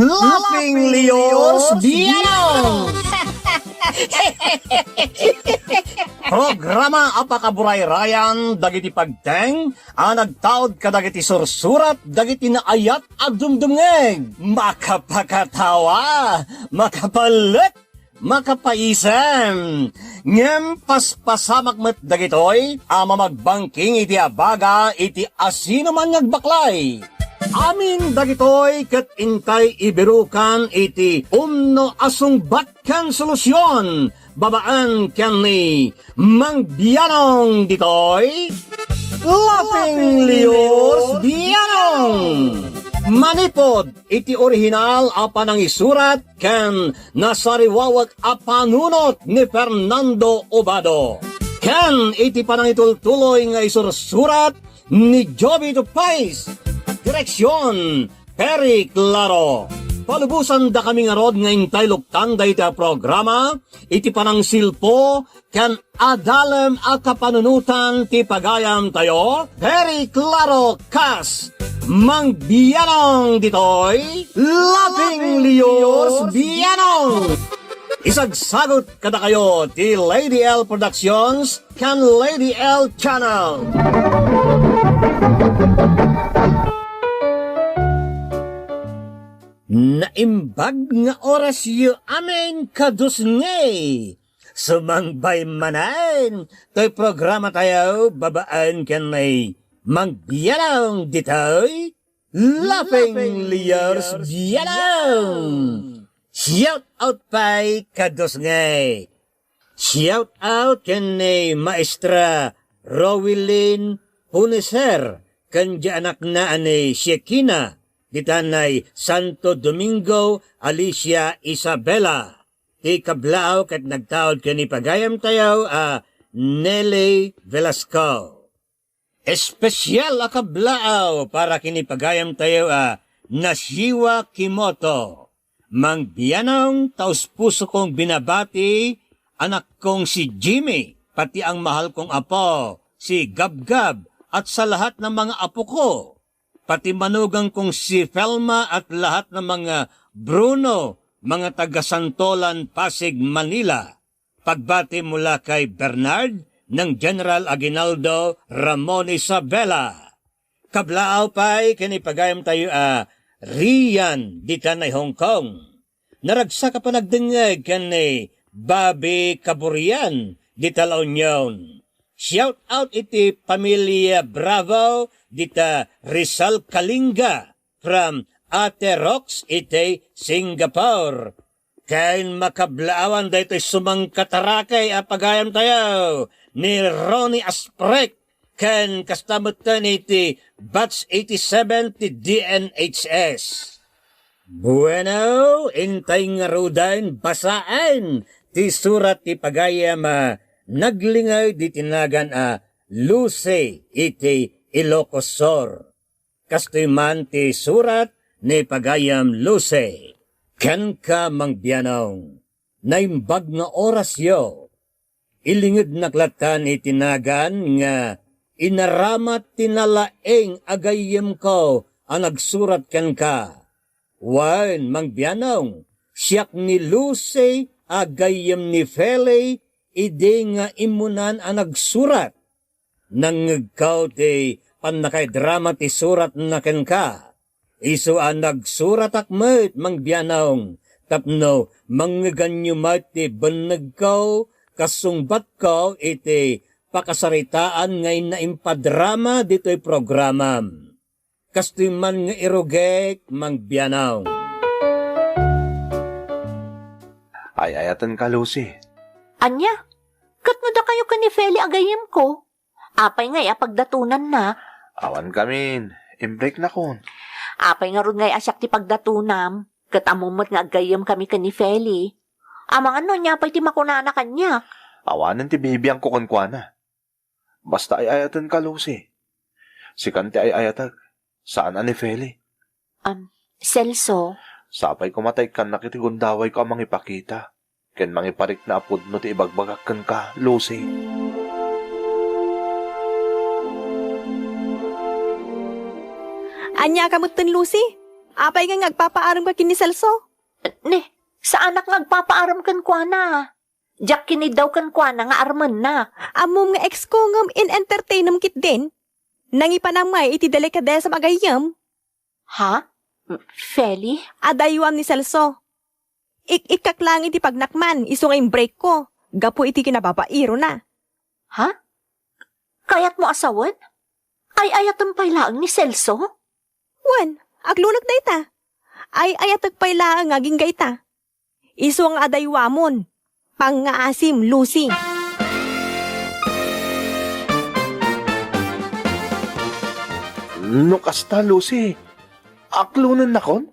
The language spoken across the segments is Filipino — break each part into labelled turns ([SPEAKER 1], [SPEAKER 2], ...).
[SPEAKER 1] Laughing Leos Bianong! Programa apakaburay-rayan dagiti pagteng nagtaod ka dagiti sursurat dagiti naayat agdumdumngeg makapakatawa makapalit makapaisem ngem paspasamak met dagitoy magbangking iti abaga iti asino man ngagbaklay. Amin dagitoy ket intay ibirukan iti umno asungbat ken solusyon babaan ken ni Mang Bianong ditoy Laughing Leos Bianong. Manipod iti orihinal apanang isurat ken nasariwawat apanunot ni Fernando Obado. Ken iti panang itultuloy nga isursurat ni Joby Tupais. Direksyon, Perry Claro. Palubusan da kami nga rod nga intay luktan da iti programa, iti panang silpo, kan adalem a kapanunutan ti pagayam tayo, Perry Claro Kas, Mang Bianong ditoy, Laughing Leos Bianong. Isagsagot kada kayo ti Lady L Productions, kan Lady L Channel. Naimbag nga oras yu amin kadus ngay. Sumangbay manan, to'y programa tayo babaan kanay Mang Bianong ditoy, Laughing Leos Bianong. Shout out pa'y kadus ngay. Shout out kanay Maestra Rowilyn Puneser, kanya anak na anay Shekina, ditanay Santo Domingo Alicia Isabela. Ti kablao kat nagtaod ka ni pagayam tayo Nelly Velasco. Espesyal a kablao para kini pagayam tayo Nashiwa Kimoto. Mang Bianong, taos puso kong binabati, anak kong si Jimmy, pati ang mahal kong apo, si Gabgab, at sa lahat ng mga apo ko. Pati manugang kong si Felma at lahat ng mga Bruno, mga taga-Santolan, Pasig, Manila. Pagbati mula kay Bernard ng General Aguinaldo Ramon Isabela. Kablaaw pa'y kinipagayam tayo Rian di tanay Hong Kong. Naragsa ka pa nagdingag kanay Bobby Caburian di La Union. Shout out iti pamilya Bravo dita Rizal Kalinga from Ate Rox iti Singapore. Kain makablaawan da ito'y sumangkatarakay apagayam tayo ni Ronnie Asprek kan kastamutan iti Batch 87 ti DNHS. Bueno, intay nga rudan basaan ti surat ti pagayam naglingay di tinagan Lucy iti Ilocosor. Kastoy man ti surat ni pagayam Lucy. Ken ka Mang Bianong, naimbag nga oras yo. Ilingid naklatan itinagan nga inaramat tinalaeng agayem ko ang nagsurat ken ka. Wan Mang Bianong, siyak ni Lucy agayem ni Feli ide nga imunan ang nagsurat. Nangagkaw ti panakay drama ti surat na ken ka. Isu ang nagsurat akmet Mang Bianong. Tapno mangganyo mati banag ko kasungbat ko iti pakasaritaan ngay na impadrama dito'y programa. Kastoy man nga irugek Mang Bianong.
[SPEAKER 2] Ay ayatan ka, Lucy.
[SPEAKER 3] Anya, katno da kayo ka ni Feli agayem ko? Apay ngay pagdatunan na.
[SPEAKER 2] Awan kamin, imbreak na kon.
[SPEAKER 3] Apay nga ron ngay asyak ti pagdatunam. Katamumot nga agayem kami ka ni Feli. Amang ano niya pa'y ti makunana kanya.
[SPEAKER 2] Awanan ti bibiyang ko konkwana. Basta ay ayatan ka, Lucy. Si Kante ay ayatag. Saan ni Feli?
[SPEAKER 3] Celso.
[SPEAKER 2] Sapay kumatay kan nakitigundaway ko amang ipakita. Ken mangiparik na apod no ti ibagbagakan ka, Lucy.
[SPEAKER 4] Anya kamutin, Lucy? Apay nga ngagpapaaram ka kini Celso.
[SPEAKER 3] Ne, sa anak nga agpapaaram kan kwa na. Jack kinid daw kan kwa na nga arman na.
[SPEAKER 4] Amom nga ex ko ngam in-entertainam kit din. Nangipanamay iti delikadesa magayam.
[SPEAKER 3] Ha? Feli?
[SPEAKER 4] Adayuam ni Celso. Ikak lang iti pagnakman, iso nga yung break ko. Gapo iti kinababairo na.
[SPEAKER 3] Ha? Kayat mo asawan? Ay ayatan pay laang ni Celso?
[SPEAKER 4] Wan, aglunag na ita. Ay ayatag pay laang aging gaita. Iso ang adayuamon. Pangaasim, Lucy.
[SPEAKER 2] No kasta, Lucy. Aklunan na kon?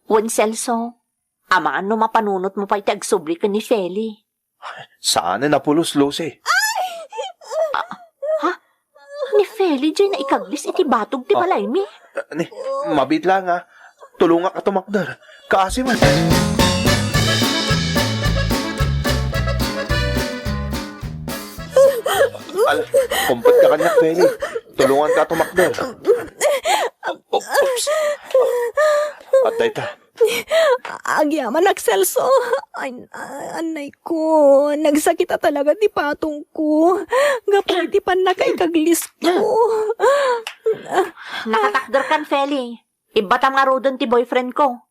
[SPEAKER 3] Wan Celso, amaan no mapanunot mo pa iti agsubli ka ni Feli.
[SPEAKER 2] Saan na napulos, Lucy?
[SPEAKER 3] Ni Feli dyan na ikaglis iti batog ti balay mi.
[SPEAKER 2] Ni, mabit lang ha. Tulunga ka tumakdar. Kaasi man. Kumpot ka kanya, Feli. Tulungan ka tumakdar. Oops. Atay ta.
[SPEAKER 4] Agyaman nagselso. Anay ko. Nagsakita talaga di patong ko. Gapoy ti pan nakaikaglis ko.
[SPEAKER 3] Nakatakder kan Feli. Ibatam nga rodon ti boyfriend ko.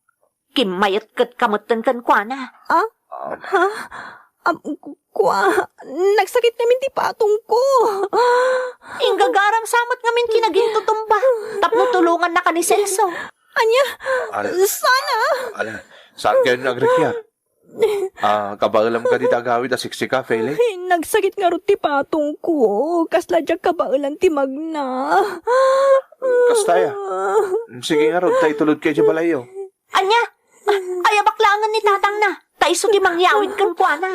[SPEAKER 3] Kimayat kat kamutan kan kwa na. Nagsakit namin ti patong ko. Inggagarang samat ngamin kinagintutumba. Tapno tulungan na ka ni Celso.
[SPEAKER 4] Anya,
[SPEAKER 2] Ala,
[SPEAKER 4] sana.
[SPEAKER 2] saan kayo nagrekyat? Kabaalam ka di tagawid a siksika, Feli?
[SPEAKER 4] Nagsakit nga ro ti patong ko. Kasladyak kabaalan ti magna.
[SPEAKER 2] Kastaya. Sige nga, Rod, tayo tulod kayo sa balayo.
[SPEAKER 3] Anya, ay baklangan ni tatang na. Taiso di mangyawid kan kwa na.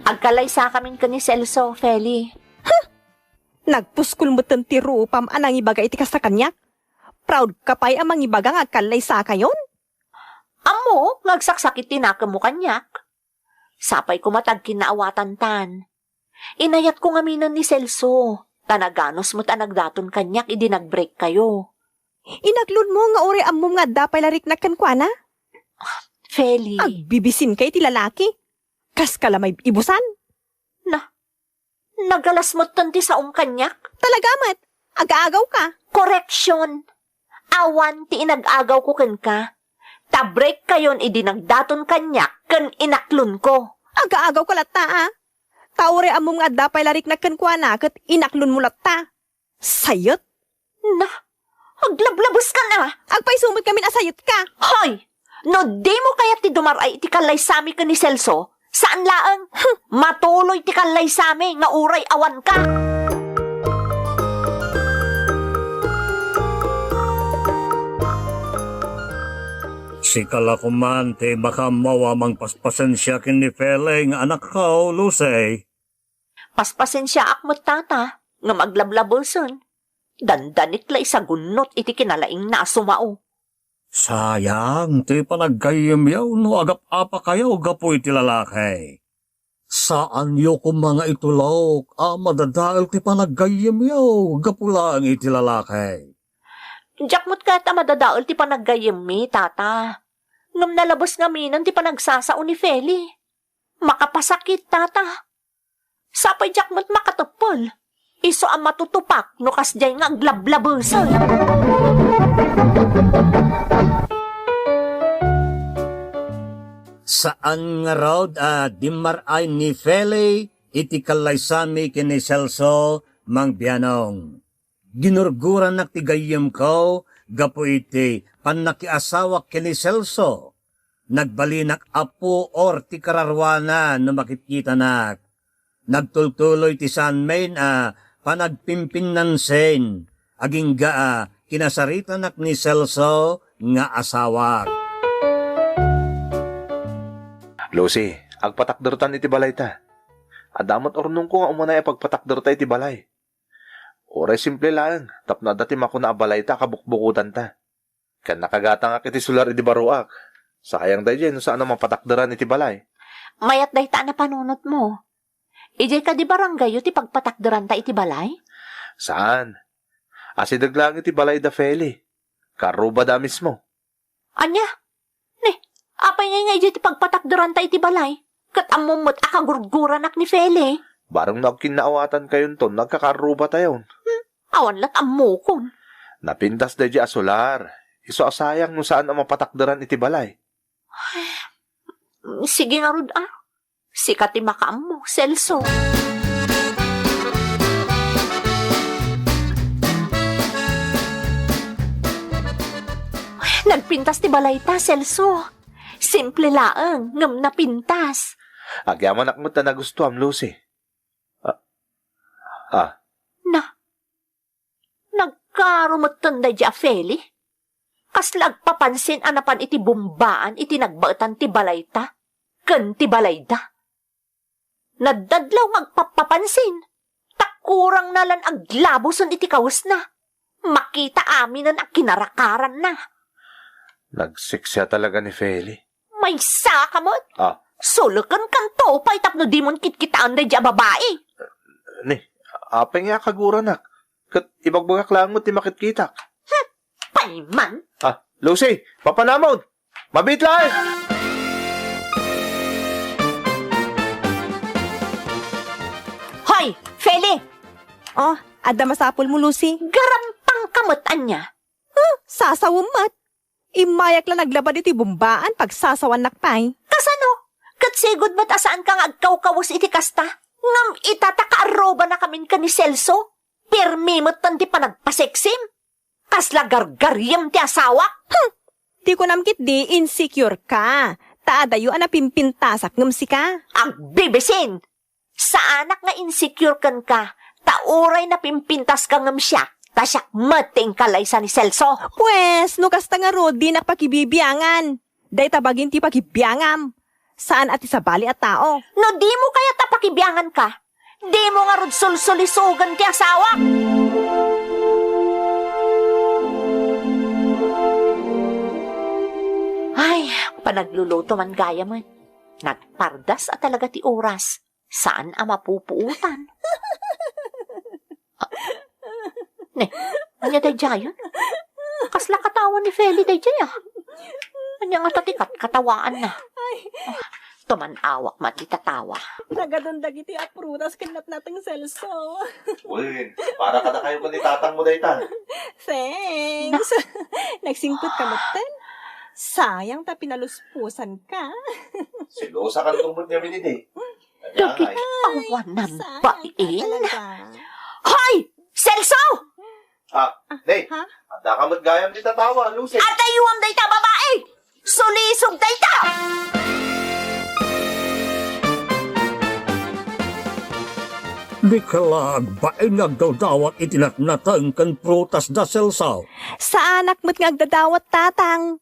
[SPEAKER 3] Agkalaysa kamin ka ni Celso, Feli.
[SPEAKER 4] Nagpuskul mo ti rupam anang ibaga iti kas sa kanyak. Proud ka pa'y amang ibaga nga agkalaysa kayon.
[SPEAKER 3] Amo, ngagsaksakit tinaka mo kanyak. Sapay ko matag kinaawatan tan. Inayat ko ngaminan ni Celso. Tanaganos mo't anagdaton kanyak, idi nag-break kayo.
[SPEAKER 4] Inaglun mo nga ori amom nga dapay larik na kankwana.
[SPEAKER 3] Feli.
[SPEAKER 4] Agbibisin kay ti lalaki. Kas ka lamay ibusan.
[SPEAKER 3] Nagalas mo't tanti sa kanyak.
[SPEAKER 4] Talagamat, agaagaw ka.
[SPEAKER 3] Correction. Awan ti inag-agaw ko ken ka. Ta-break kayon, idi nagdaton kanyak, ken inaklun ko.
[SPEAKER 4] Agaagaw ka lata Taore amom nga dapay larik na kankwana kat inaklun mo lata. Sayot.
[SPEAKER 3] Aglablabos ka na.
[SPEAKER 4] Agpay sumot kami asayot ka.
[SPEAKER 3] Hoy! No di mo kaya ti dumaray ti kalay sami ka ni Celso? Saan laang? Matuloy ti kalay sami nga uray awan ka.
[SPEAKER 1] Sikala ko man, te baka mawamang paspasan siya kin ni Feli nga anak ko, Lucy.
[SPEAKER 3] Paspasin siya akmot tata, nga maglablaboson. Dandanit lay sa gunot iti kinalaing na sumao.
[SPEAKER 1] Sayang, ti panagkayamyaw no agap-apa kayo gapoy ti lalaki. Saan yo kung mga itulok, madadaal ti panagkayamyaw gapulang iti lalaki.
[SPEAKER 3] Jakmot ka ta madadaol ti panaggayem mi, tata. Ngam nalabos nga minan ti panagsasao ni Feli. Makapasakit, tata. Sapay jakmot makatupol. Iso ang matutupak no kasjay nga aglablabosan.
[SPEAKER 1] Saan nga raw dimaray ni Feli iti kalaysami kini Celso mang biyanong. Ginurguran na tigayim ko, gapo iti panakiasawa kini Celso. Nagbalinak apo or ti kararwana no makikita nak. Nagtultuloy ti sanmain panagpimpin nan sen. Aging kinasarita nak ni Celso nga asawa.
[SPEAKER 2] Lucy, agpatakdertan iti balay ta. Adamot ornong ko nga umunay pagpatakderta iti balay. Oray simple lang, tapno dati mako na abalay ta kabukbukutan ta. Kan nakagata nga kiti sular iti baruak. Sayang day dyan, saan naman patakderan iti balay.
[SPEAKER 3] Mayat day ta na panunot mo. Ijay ka di barangay ti pagpatakdaran ta iti balay?
[SPEAKER 2] Saan? Asidag lang iti balay da Feli. Karuba da mismo.
[SPEAKER 3] Anya? Ne, apay nga ijay ti pagpatakdaran ta iti balay? Kat amumot akagurguran ak ni Feli.
[SPEAKER 2] Barang nagkinaawatan kayon to, nagkakaruba tayo.
[SPEAKER 3] Awan lat amukon.
[SPEAKER 2] Napintas da di asolar. Iso asayang no saan ang mapatakdaran iti balay.
[SPEAKER 3] Sige nga rod Sikat ti makaam mo, Celso. Nagpintas ti balay ta, Celso. Simple laang, ngam na pintas.
[SPEAKER 2] Agyaman akmat na nagustuhan, Lucy.
[SPEAKER 3] Nagkarumot tanda di Feli. Kaslag papansin anapan iti bumbaan iti nagbautan ti balay ta. Ken ti balay da. Nadadlaw magpapapansin. Takurang nalan aglaboson iti kawas na. Makita aminan ang kinarakaran na.
[SPEAKER 2] Nagsiksya talaga ni Feli.
[SPEAKER 3] May sakamot. Sulukan kan to, pa'y tapno di mon kitkitaan da di babae.
[SPEAKER 2] Ni, apeng nga kaguran Kat ibagbagak lang mo ti makitkitak.
[SPEAKER 3] Payman.
[SPEAKER 2] Lucy, papanamon! Mabit lang!
[SPEAKER 3] Hoy, Feli!
[SPEAKER 4] Oh, adda masapol mo, Lucy.
[SPEAKER 3] Garampang kamutan niya.
[SPEAKER 4] Sasawumat. Imayak lang naglabad iti bumbaan pag sasawan nakpay.
[SPEAKER 3] Kasano? Katsigod ba't asaan kang agkaw-kawas iti kasta? Ngam itataka-aroba na kamin ka ni Celso? Pirmimot tan ti panagpaseksim? Kasla gargaryam ti asawa?
[SPEAKER 4] Di ko namkit di insecure ka. Taadayo ana pimpintasak ngam si ka.
[SPEAKER 3] Ang bibisin! Sa anak nga insecure kan ka, tauray na pimpintas ka ngam siya. Tasyak mating kalaysa ni Celso.
[SPEAKER 4] Pwes, no kasta nga ro, di nakpakibibiyangan. Day tabagin ti pakibiyangam. Saan at isabali at tao?
[SPEAKER 3] No di mo kaya tapakibiyangan ka? Di mo nga rod sulsulisugan ti asawa? Ay, panagluluto man gaya mo. Nagpardas at talaga ti oras. Saan ang mapupuutan? Ne, anya day jayon? Kasla katawan ni Feli day jaya. Anya nga tatikat katawaan na. Tumanawak man itatawa.
[SPEAKER 4] Nagadundag iti aprutas kinat natang Celso.
[SPEAKER 2] Uy, para ka na kayo kung itatang mo dayta.
[SPEAKER 4] Thanks. Nagsingkot ka moten. Sayang ta pinaluspusan ka.
[SPEAKER 2] Silosa ka tungkol niya minidi.
[SPEAKER 3] Dagit awan ng bain.
[SPEAKER 4] Talaga.
[SPEAKER 3] Hoy! Celso!
[SPEAKER 2] Nay, anda ka matgayam di tatawa, Lucy.
[SPEAKER 3] Atayuam day ta babae! Sulisog day ta!
[SPEAKER 1] Di kalag bain nagdawdawat itinatnatang kan prutas da Celso.
[SPEAKER 4] Sa anak mo't nga agdadawat tatang.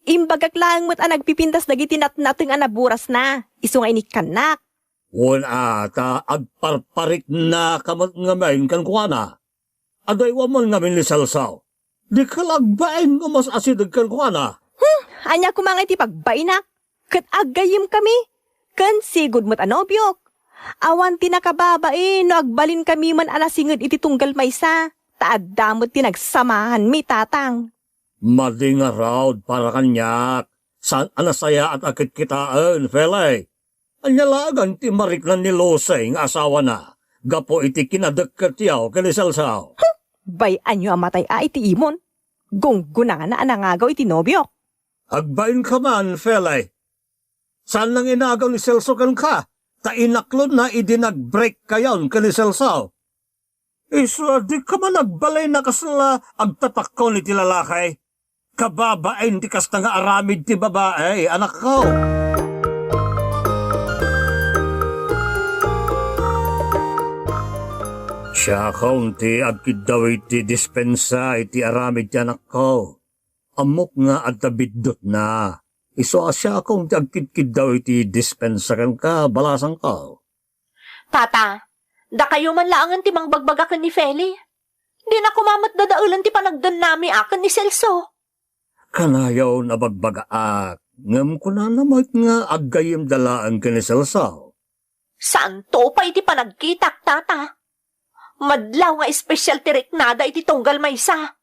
[SPEAKER 4] Imbagak lang mo't nagpipintas dagiti natnateng anaburas na. Iso nga inikanak.
[SPEAKER 1] Wala ata agparparik na kamat ngamen kan kuana. Aday waman ngamin ni Celso. Di kalagbain nga mas asidag kan kuana.
[SPEAKER 4] Anya kumangay ti pagbainak. Kat agayim kami. Kan sigod mo't anobyok. Awan tinakababae no agbalin kami man alasingid iti tunggal maysa. Taadamot tinagsamahan mi tatang.
[SPEAKER 1] Madi nga raw para kanyak. San anasaya at akit kitaan, Feli. Anyalagan ti mariklan ni Lucy nga asawa na. Gapo iti kinadagkat yaw kani Celso.
[SPEAKER 4] Bay anyo amatay iti imon. Gunggunangan na anangagaw iti nobyok.
[SPEAKER 1] Agbain ka man, Feli. Saan nang inagaw ni Celso kan ka? Tainaklod na idinag-break kayon kani Celso. Isra, di ka man nagbalay na kasla agtatakko ni ti lalakay. Kababain ti kasta nga aramid ti babae, anak ko. Siya kong ti agkid daw iti dispensa iti aramid ti anak ko. Amok nga at tabidot na. Iso asya kong ti agkid daw iti dispensa kan ka, balasang ko.
[SPEAKER 3] Tata, da kayo man laangan ti mangbagbagakan ni Feli. Di na kumamat dadaulan ti panagdan nami akan ni Celso.
[SPEAKER 1] Kanayaw na bagbagaak, ngam ko na namat nga agayim dalaan ka ni Celso.
[SPEAKER 3] Saan to pa iti panagkitak, tata? Madlaw nga espesyal tirik nada iti tunggal maysa.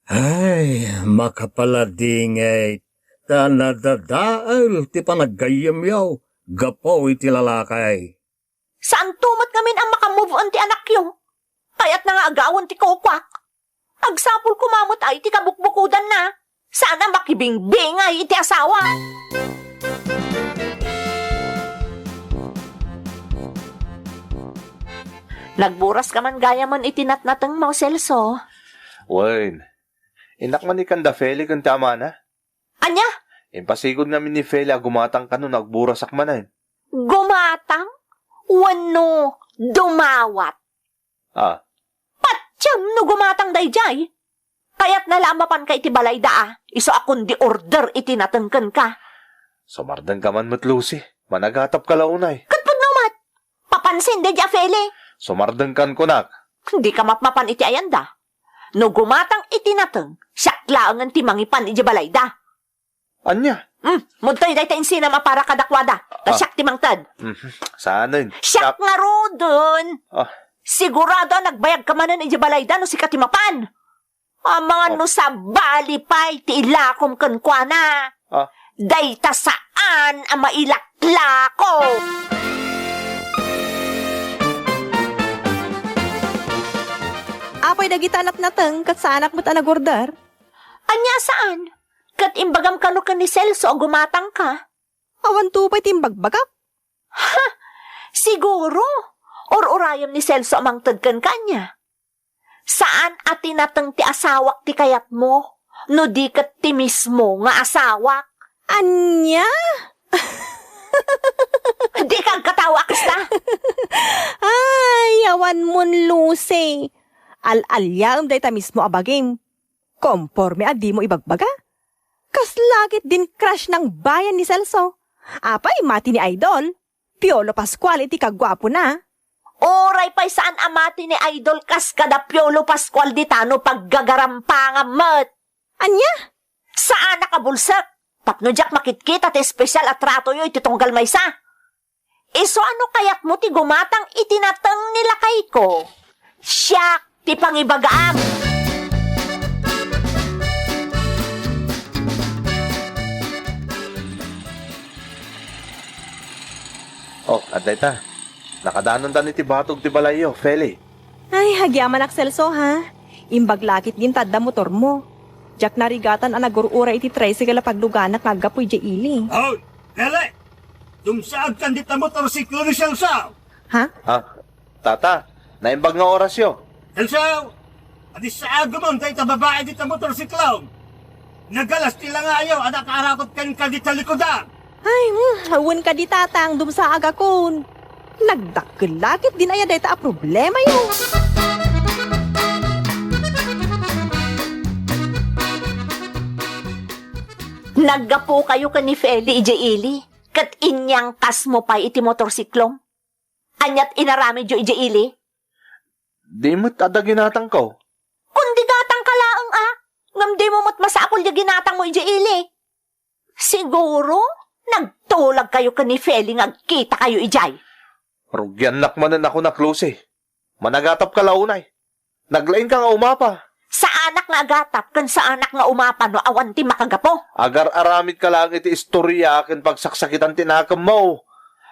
[SPEAKER 1] Ay, makapaladingay. Tanadadaal ti panaggayam yaw. Gapo iti lalakay.
[SPEAKER 3] Saan tumat ngamin ang makamove on ti anak yo? Kaya't na nga agawon ti kokwak. Agsapul kumamot ay ti kabukbukudan na. Sana makibingbingay iti asawa. Nagburas ka man gaya man itinatnatang mo, Celso.
[SPEAKER 2] Wayne, inak man ni kanda Feli kung tama na.
[SPEAKER 3] Anya?
[SPEAKER 2] Impasigod namin ni Feli gumatang ka nun nagburasak manan.
[SPEAKER 3] Gumatang? Wano? Dumawat?
[SPEAKER 2] Ah,
[SPEAKER 3] Patsyam no gumatang dayjay. Kaya't nalamapan ka iti balay daa. Iso akong di order itinatangkan ka.
[SPEAKER 2] sumardan ka man mat Lucy. Managatap ka launay.
[SPEAKER 3] Katpad namat. Papansin de Feli.
[SPEAKER 2] Sumardan kan ko nak.
[SPEAKER 3] Hindi ka mapmapan iti ayanda. No gumatang itinatang, siyaklaang ang timangipan iti balay da.
[SPEAKER 2] Anya?
[SPEAKER 3] Muntoy day ta insina mapara kadakwada. Tasyak timangtad.
[SPEAKER 2] Sana yun.
[SPEAKER 3] Siyak nga rodon.
[SPEAKER 2] Ah,
[SPEAKER 3] Sigurado nagbayag ka manan iti balay da no si katimapan. Mga no sa bali pa iti ilakom kankwana.
[SPEAKER 2] ah,
[SPEAKER 3] Day ta saan ang mailaklako.
[SPEAKER 4] Apoy dagitanak nateng kat sa anak mo't anagordar.
[SPEAKER 3] Anya saan? Kat imbagam kano ka ni Celso o gumatang ka.
[SPEAKER 4] Awan tupay timbagbagak.
[SPEAKER 3] Siguro. Or urayam ni Celso amang tadkan kanya. Saan at tinatang ti asawak ti kayat mo? No di kat ti mismo nga asawak.
[SPEAKER 4] Anya?
[SPEAKER 3] Di kang katawa kasta.
[SPEAKER 4] Ay, awan mon Lucy. Al-alyam day ta mismo abagim. Komporme adi mo ibagbaga. Kas lagit din crush ng bayan ni Celso. Apay mati ni Idol. Piolo Pascual iti kagwapo na.
[SPEAKER 3] Oray pa'y saan amati ni Idol kas kada Piolo Pascual ditano paggagarampangan mat.
[SPEAKER 4] Anya?
[SPEAKER 3] Saan nakabulsak? Tapno jak makitkita ti espesyal at rato yo ititunggal maysa. Iso ano kayat mo ti gumatang itinatang nila kay ko? Siyak ti pangibagaam.
[SPEAKER 2] oh, aday ta. Nakadanon ta ni ti batog ti balayo, Feli.
[SPEAKER 4] Ay, hagyaman ak Celso ha. Imbaglakit din tadda motor mo. Jak narigatan ang nagurura iti tricycle pagluganak ngagapoy di ili.
[SPEAKER 1] Oh, hele! Dumsaag kan di ta motorsiklo ni Celso.
[SPEAKER 4] Ha?
[SPEAKER 2] Ah, tata, naimbag nga oras yo.
[SPEAKER 1] Celso! Adi sa agumon tayo ta babae di ta motorsiklo. Nagalas tila nga ayaw, anak arakot kan ka di talikodan.
[SPEAKER 4] Ay, hawan ka di tatang dumsa aga kon. Nagdakkelakit din aya dayta a problema yo.
[SPEAKER 3] Naggapo kayo ka ni Feli Ili. Kat inyang kas mo pa iti motorsiklong. Anyat inarami jo Ili.
[SPEAKER 2] Di mo't ada ginatang ko.
[SPEAKER 3] Kundi gatang kalaang ngam di mo mo't masapol di ginatang mo Ili. Siguro, nagtulag kayo ka ni Feli ngagkita kayo ijay.
[SPEAKER 2] Rugyan lakmanan ako na Lucy. Managatap ka launay. Naglain ka nga umapa.
[SPEAKER 3] Sa anak nga agatap, kan sa anak nga umapan no awan ti makagapo.
[SPEAKER 2] Agar aramid ka lang iti istorya akin pagsaksakitan tinakam mo.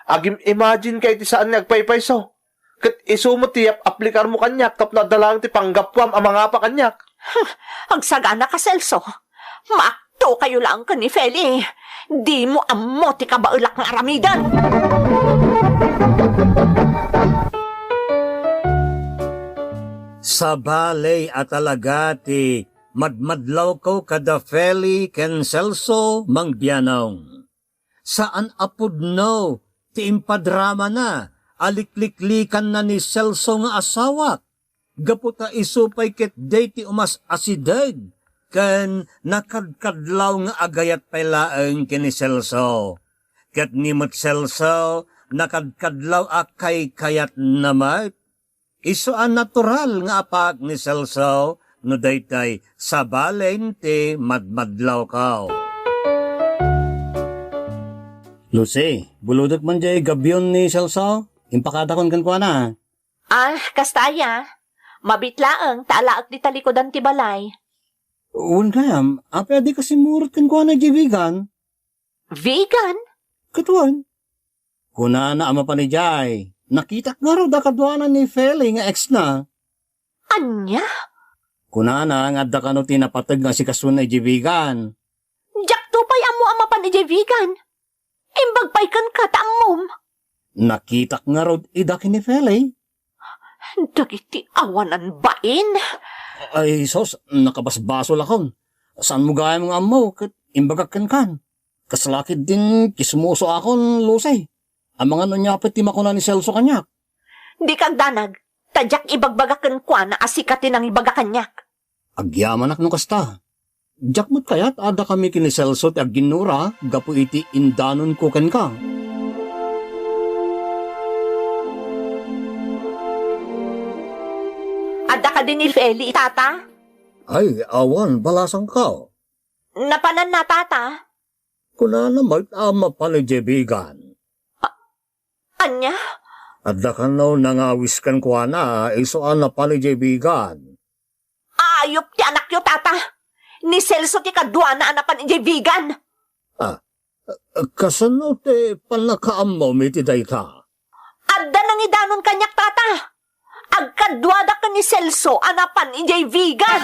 [SPEAKER 2] Agim imagine kay iti saan nagpaypayso. Kat isumot tiyap aplikar mo kanyak tapno dalang ti panggapwam ang mga pa kanyak.
[SPEAKER 3] Agsagana ka, Celso. Maakto kayo lang ka ni Feli. Di mo ammo ti kabaulak nga aramidan.
[SPEAKER 1] Sa balay at alagati, madmadlaw ko kada Feli ken Celso mangbianong. Saan apud no, ti impadrama na, alikliklikan na ni Celso nga asawak. Gaputa isupay ket day ti umas asideg, ken nakadkadlaw nga agayat pailaeng ken ni Celso. Ket nimot Celso, nakadkadlaw akay kayat namat. Iso ang natural nga apak ni Celso, no daytay sa balen ti madmadlaw kaw. Lucy, buludot man jay gabyon ni Celso? impakadakon kan ko na.
[SPEAKER 3] Kastaya. Mabitlaang taalaak di talikodan ti balay.
[SPEAKER 1] Un kayam, apa di kasi murot kan ko na di vegan.
[SPEAKER 3] Vegan?
[SPEAKER 1] Katuan. Kuna na ama pa ni Jai. Nakita nga raw da kadwanan ni Feli nga ex na.
[SPEAKER 3] Anya?
[SPEAKER 1] Kuna na nga da kano tinapatag nga si kasunay di vegan.
[SPEAKER 3] Jak tupay amo ama pa ni vegan. Imbagpay kan katangom.
[SPEAKER 1] Nakita nga raw idakin ni Feli.
[SPEAKER 3] Dagiti awanan bain.
[SPEAKER 1] Ay sos, nakabasbaso lakon. Saan mo gaya mga amo kat imbagakan kan. Kasalakit din kismuso akon lusay. Ang mga nanyapit ti makuna ni Celso kanyak.
[SPEAKER 3] Di kang danag. Tadyak ibagbagakan kwa na asikatin ang ibagakanyak.
[SPEAKER 1] Agyaman ak no kasta. Diyak mo't kaya't ada kami kini Celso ti agginura gapu iti indanon ko ken ka.
[SPEAKER 3] Ada ka din ni Feli, tata?
[SPEAKER 1] Ay, awan, balasang ka.
[SPEAKER 3] Napanan na, tata?
[SPEAKER 1] Kuna na mag-ama pa ni Jebigan.
[SPEAKER 3] Anya?
[SPEAKER 1] Ada ka na nangawis kan kwa na, isoan na pa ni Jebigan.
[SPEAKER 3] Ayop ti anak yo, tata. Ni Celso ti kadwa na anapan ni vegan.
[SPEAKER 1] Kasano te panakaammo miti dayta?
[SPEAKER 3] Adda nang idanon kanyak, tata. Agkadwada ka ni Celso anapan ni vegan.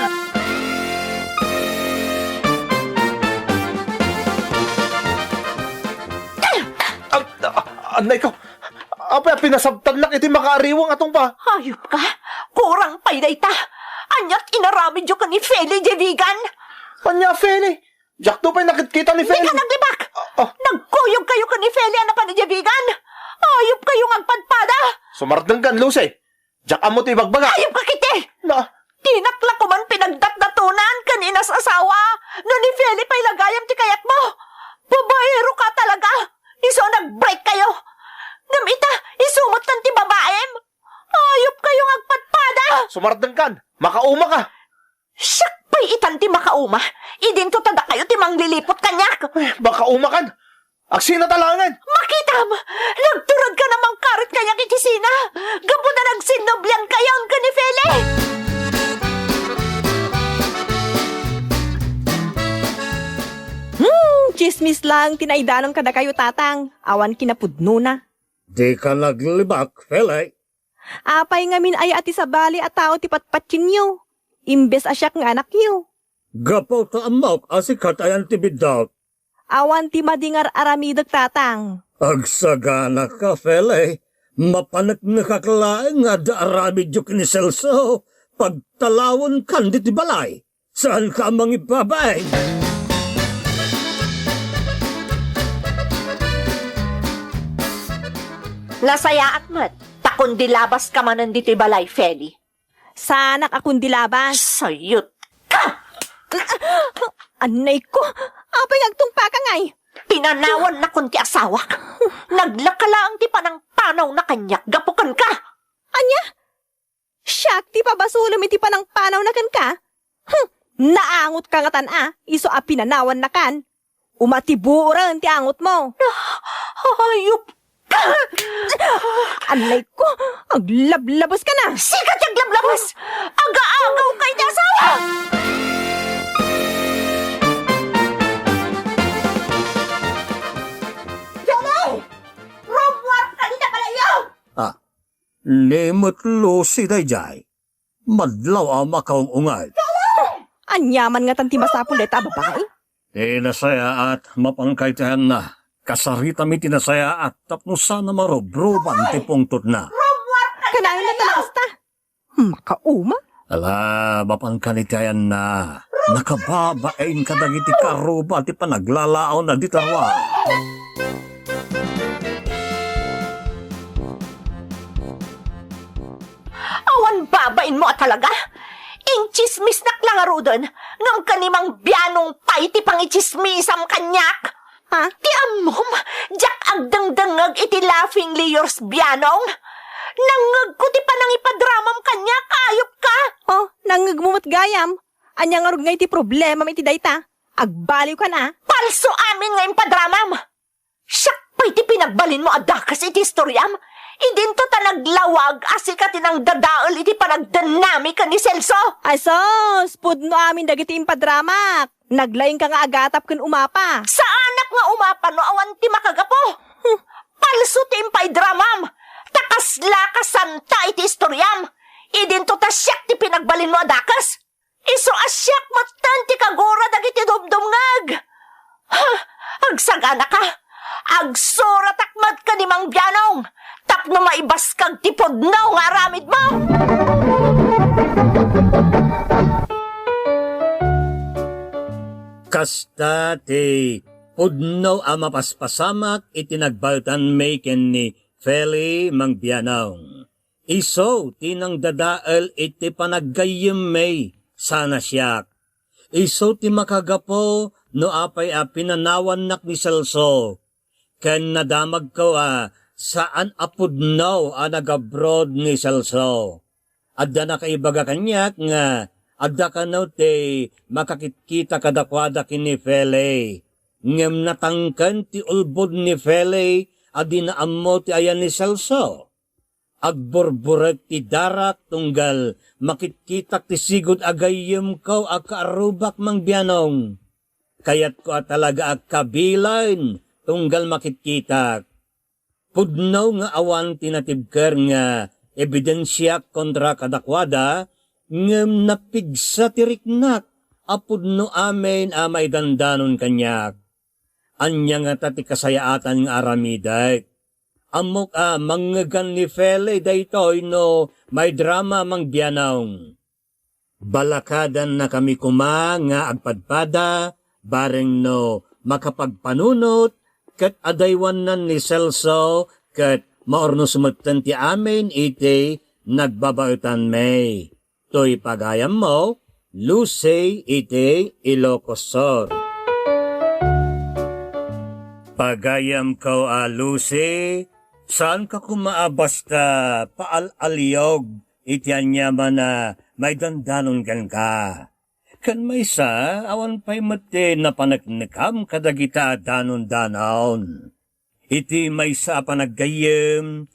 [SPEAKER 2] Anay ko, apa pinasabtan lang iti makaariwang atong pa.
[SPEAKER 3] Hayop ka. Kurang pay dayta. Anyat inaramid yo ka ni Feli vegan.
[SPEAKER 2] Anya, Feli? Jack to pa'y nakikita ni
[SPEAKER 3] Di
[SPEAKER 2] Feli.
[SPEAKER 3] ka naglibak. Nagkuyog kayo ka ni Feli anapan ni vegan. Hayop kayong agpadpada.
[SPEAKER 2] Sumardang kan, Lucy. Jack amo ti bagbaga.
[SPEAKER 3] Hayop ka kiti.
[SPEAKER 2] Na,
[SPEAKER 3] Tinakla ko man pinagdatdatunan kanina sa asawa. No ni Feli pa'y lagayam ti kayak mo. Babaero ka talaga. Iso nag-break kayo. Namita, isumot tan ti babaem. Ayop kayong agpadpada.
[SPEAKER 2] sumardang kan. Makauma ka.
[SPEAKER 3] Siyak pa'y itan ti makauma. Idinto tada kayo ti manglilipot kanyak.
[SPEAKER 2] Makauma kan. Aksina talangan.
[SPEAKER 3] Makitam, nagturag ka namang karit kanyak itisina. Gapo na nagsinobyan kayon ka ni Feli.
[SPEAKER 4] Chismis lang, tinaidanon kada kayo tatang. Awan kinapudno na.
[SPEAKER 1] Di ka naglibak, Feli.
[SPEAKER 4] Apay ngamin ay ati sa bali at tao ti patpatsin nyo. Imbes asyak nga anak nyo.
[SPEAKER 1] Gapaw ta amok asikat ayan ti biddak.
[SPEAKER 4] Awan ti madingar aramidag tatang.
[SPEAKER 1] Agsagana ka, Feli. Mapanak nakakalaeng nga daaramid yung ni Celso. Pagtalawon kan di ti balay. Saan ka mangibabay?
[SPEAKER 3] Nasaya at mat. Takon di labas ka man nandito balay, Feli.
[SPEAKER 4] Sanak akong dilabas.
[SPEAKER 3] Sayot ka!
[SPEAKER 4] Anay ko, apay agtungpa ka ngay.
[SPEAKER 3] Pinanawan na kun ti asawak. Naglakalaang ti panang panaw na kanyak. Gapukan ka!
[SPEAKER 4] Anya? Siyak, ti pabasulam iti panang panaw na kan ka? Naangot ka nga tan iso a pinanawan na kan. Umatiburan ti angot mo.
[SPEAKER 3] Hayop ka!
[SPEAKER 4] Anay ko, aglablabas ka na.
[SPEAKER 3] Sikat yung lablabas! Aga-agaw kay ti asawa!
[SPEAKER 1] Limot Lucy dayjay. Madlaw ang makaong ungay.
[SPEAKER 4] Anyaman nga tanti masapul deta babae.
[SPEAKER 1] Tinasaya at mapangkaitahan na. Kasarita mi tinasaya at tapno sana marobroban ti pungtot na.
[SPEAKER 4] Kanayon na talakas ta. Makauma?
[SPEAKER 1] Ala, mapangkalitayan na. Nakababain ka dagiti karuba ti panaglalao na ditarwa.
[SPEAKER 3] Awan babain mo talaga? Inchismis nak lang arudon. Ngam kanimang bianong pay ti pang ichismisam kanyak.
[SPEAKER 4] Ha?
[SPEAKER 3] Ti amom, jak agdangdangag iti laughingly yours bianong. Nangag ko ti panang ipadramam kanyak, ayop ka.
[SPEAKER 4] Oh, nangagmumot gayam. Anya nga rug nga iti problema may iti dayta. Agbaliw ka na.
[SPEAKER 3] Palso amin nga ipadramam. Siyak pa'y ti pinagbalin mo adakas iti istoryam? Idin to ta naglawag asi ka tinang dadaol iti panagdanami ka ni Celso.
[SPEAKER 4] Ay sos, pudno amin dagiti impadramak. Naglaing ka nga agatap kun umapa.
[SPEAKER 3] Sa anak nga umapa no awan ti makagapo. Palso ti impay dramam. Takasla ka santa iti istoryam. Idin to ta siyak ti pinagbalin mo adakas. Iso asyak mo tanti kagura dagiti dumdumngag. Agsagana ka. Agsurat akmat ka ni Mang Bianong. Tapno maibas kag tipod na nga aramid mo.
[SPEAKER 1] Kasta ti pudno a mapaspasamak itinagbaltan may ken ni Feli Mang Bianong. Iso tinang dadaal iti panaggayem may sana siyak. Iso ti makagapo no apay a pinanawan nak ni Celso. Ken nadamag ko saan apudnaw a nagabroad ni Celso. Adda na kaibaga kanyak nga adda ka no te makakitkita kadakwada kini Feli. Ngem natangkan ti ulbod ni Feli adi na ammo ti ayan ni Celso. Agburburek ti darak tunggal makitkitak ti sigud agayem ko akaarubak Mang Bianong. Kayat ko talaga agkabilan tunggal makitkitak. Pudnaw nga awan tinatibker nga ebidensya kontra kadakwada ngem napigsa tiriknak apudno amen amay dandanon kanyak. Anya nga tati kasayaatan nga aramiday. Amok manggagan ni Feli daytoy no may drama Mang Bianong. Balakadan na kami kuma nga agpadpada bareng no makapagpanunot ket adaywanan ni Celso ket maorno sumagtan ti amin iti nagbabautan may. Toy pagayam mo, Lucy iti Ilocos Sur. Pagayam ko Lucy, saan ka kumaabasta paal-aliyog itian yaman na may dandanon kan ka. Kan may sa awan pa'y mati na panagnikam kadagita danon-danon. Iti may sa panaggayem,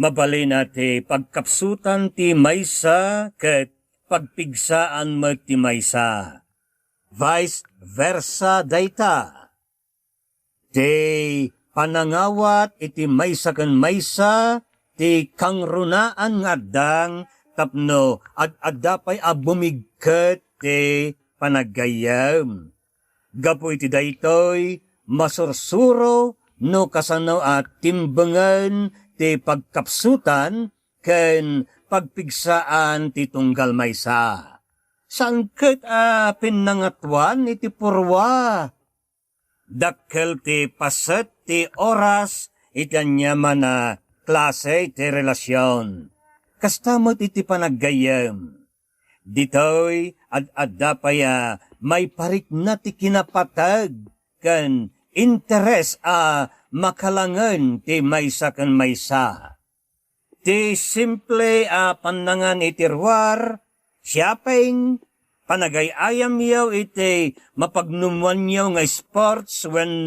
[SPEAKER 1] mabali nati pagkapsutan ti may sa ket pagpigsaan mo ti may sa. Vice versa dayta. Ti panangawat iti maysa ken maysa ti kangrunaan nga addang tapno adda pay bumigket ti panaggayam. Gapu iti daytoy masursuro no kasano timbangan ti pagkapsutan ken pagpigsaan ti tunggal maysa. Sangket pinangatwan iti purwa. Dakkel ti paset ti oras itanyaman na klase ti relasyon. Kastamot iti panaggayam. Ditoy adda paya may parik na ti kinapatag kan interes makalangan ti maysa kan maysa. Ti simple panangan iti ruar, siyapeng panagayayam yaw iti mapagnumuan yaw nga sports when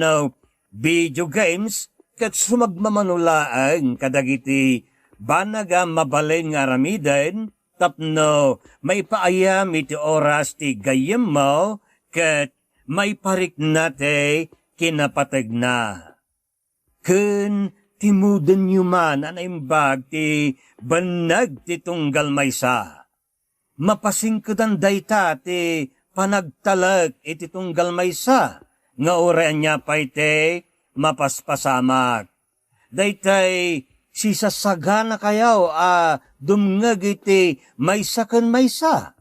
[SPEAKER 1] video games kat sumagmamanulaan kadagiti banaga mabalin nga ramiden tapno may paayam iti oras ti gayem mo kat may parik na ti kinapatag na. Kun timuden yuman anaimbag ti banag ti tunggal maysa. Mapasingkutan dayta ti panagtalag iti tunggal maysa nga orean niya pa iti mapaspasamak. Daytay sisasagana kayaw dumngag iti maysa ken maysa.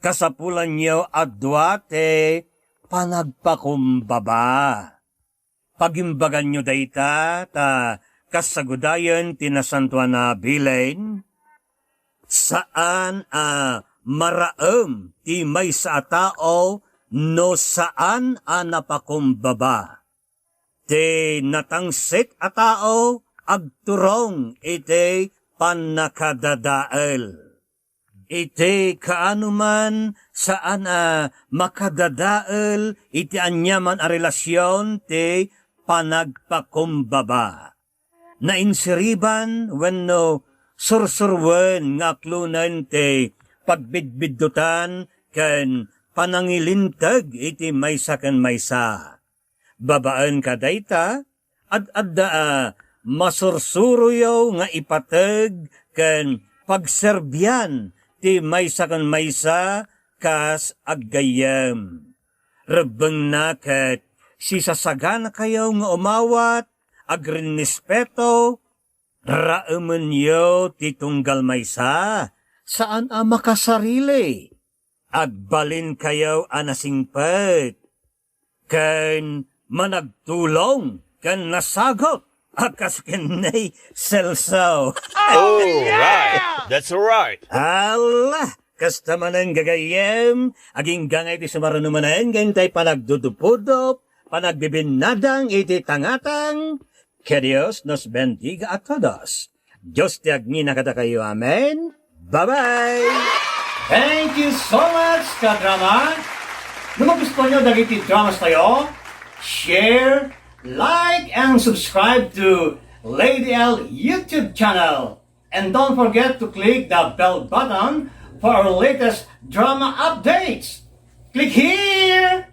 [SPEAKER 1] Kasapulan niyo adwa ti panagpakumbaba. Pagimbagan niyo dayta ta kasagudayan tinasantuan na bilain. Saan maraem ti may sa tao no saan napakumbaba. Ti natangsit a tao agturong iti panakadadael. Iti kaanuman saan makadadael iti anyaman a relasyon ti panagpakumbaba. na insiriban wenno sursurwen nga klunan te pagbidbidutan ken panangilintag iti maysa ken maysa. Babaan ka dayta, ad-adda masursuruyaw nga ipateg ken pagserbyan ti maysa ken maysa kas aggayem. Rebeng na ket sisasagana kayo nga umawat, agrinispeto, raamen yo ti tunggal maysa, saan a makasarili. Agbalin kayo anasingpet, ken managtulong, ken nasagot, akas kenay selsaw.
[SPEAKER 5] Oh, right. That's right.
[SPEAKER 1] Allah! Kasta manan gagayem, aging gangay ti sumaranumanan, ganyan tayo panagdudupudop, panagbibinadang iti tangatang, que Dios nos bendiga a todos. Diyos ti agni nakata kayo, amen. Bye-bye! Thank you so much, ka-drama. Kung magustuhan nyo dagiti dramas tayo, share, like, and subscribe to Lady L YouTube channel. And don't forget to click the bell button for our latest drama updates. Click here!